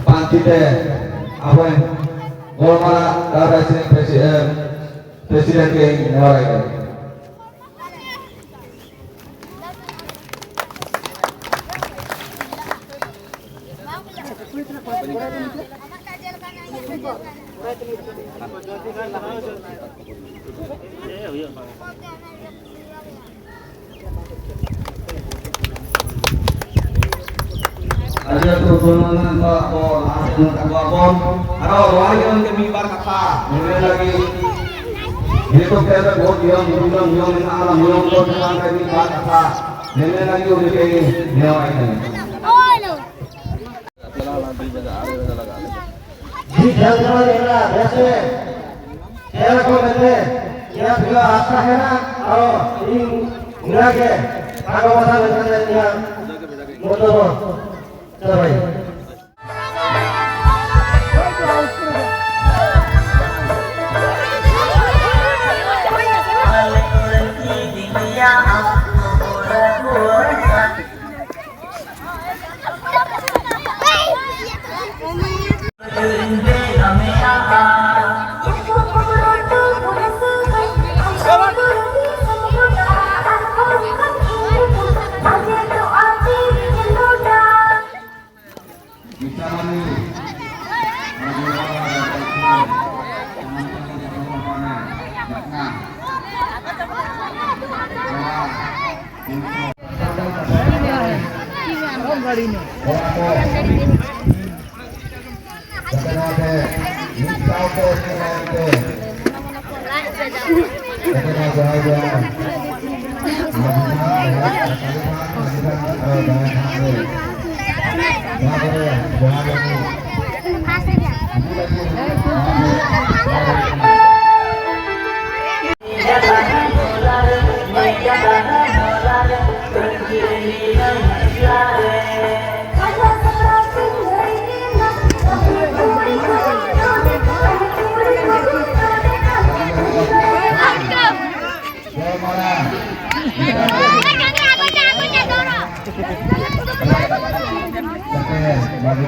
Pantite apa yang Golma dari presiden ke negara ini. Ada persoalan Pak Bol, ada Pak Bol, ada orang yang kemibar kata, ini lagi itu kita buat yang alam yang buat yang kemibar kata, ini lagi udah kayak nyawa ini. Di dalam ini biasa, saya kau nanti, ya bila apa hena, kalau ini lagi, aku masa nanti dia, motor. Sorry. Bagi